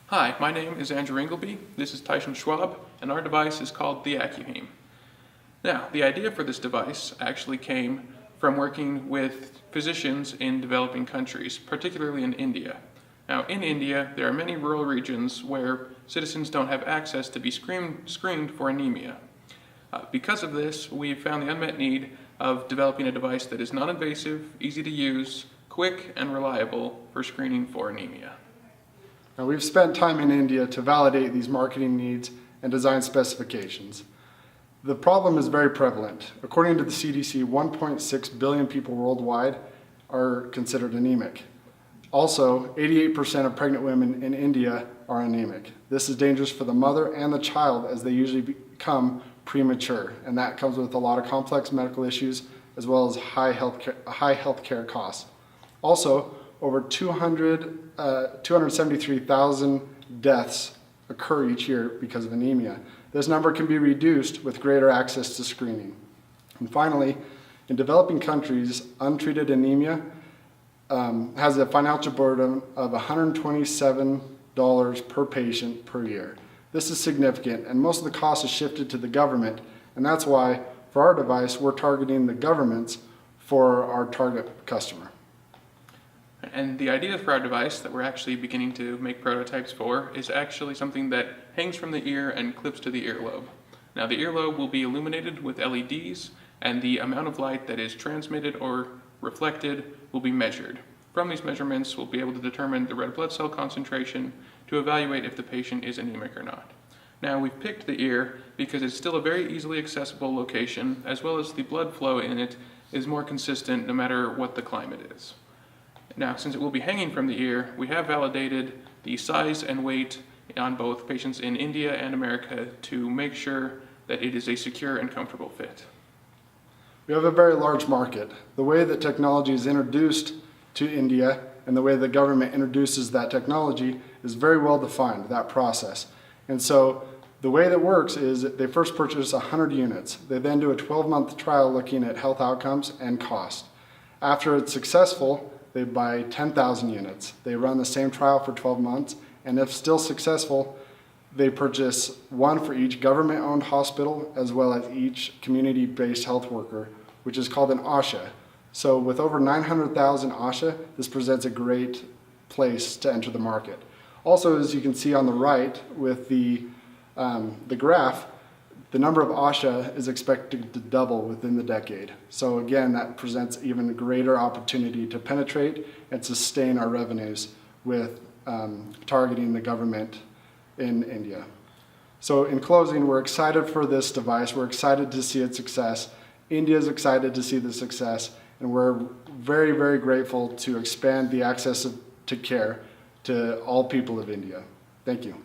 Hi, my name is Andrew Ingleby, this is Tyson Schwab, and our device is called the AccuHeme. Now, the idea for this device actually came from working with physicians in developing countries, particularly in India. Now, in India, there are many rural regions where citizens don't have access to be screened for anemia. Because of this, we found the unmet need of developing a device that is non-invasive, easy to use, quick, and reliable for screening for anemia. Now, we've spent time in India to validate these marketing needs and design specifications. The problem is very prevalent. According to the CDC, 1.6 billion people worldwide are considered anemic. Also, 88% of pregnant women in India are anemic. This is dangerous for the mother and the child as they usually become premature, and that comes with a lot of complex medical issues as well as high healthcare costs. Also, over 273,000 deaths occur each year because of anemia. This number can be reduced with greater access to screening. And finally, in developing countries, untreated anemia has a financial burden of $127 per patient per year. This is significant, and most of the cost is shifted to the government, and that's why, for our device, we're targeting the governments for our target customer. And the idea for our device that we're actually beginning to make prototypes for is actually something that hangs from the ear and clips to the earlobe. Now, the earlobe will be illuminated with LEDs, and the amount of light that is transmitted or reflected will be measured. From these measurements, we'll be able to determine the red blood cell concentration to evaluate if the patient is anemic or not. Now, we've picked the ear because it's still a very easily accessible location, as well as the blood flow in it is more consistent no matter what the climate is. Now, since it will be hanging from the ear, we have validated the size and weight on both patients in India and America to make sure that it is a secure and comfortable fit. We have a very large market. The way that technology is introduced to India and the way the government introduces that technology is very well defined, that process. And so the way that works is that they first purchase 100 units. They then do a 12-month trial looking at health outcomes and cost. After it's successful, they buy 10,000 units. They run the same trial for 12 months, and if still successful, they purchase one for each government-owned hospital as well as each community-based health worker, which is called an ASHA. So with over 900,000 ASHA, this presents a great place to enter the market. Also, as you can see on the right with the graph, the number of ASHA is expected to double within the decade. So again, that presents even greater opportunity to penetrate and sustain our revenues with targeting the government in India. So in closing, we're excited for this device. We're excited to see its success. India is excited to see the success, and we're very, very grateful to expand the access to care to all people of India. Thank you.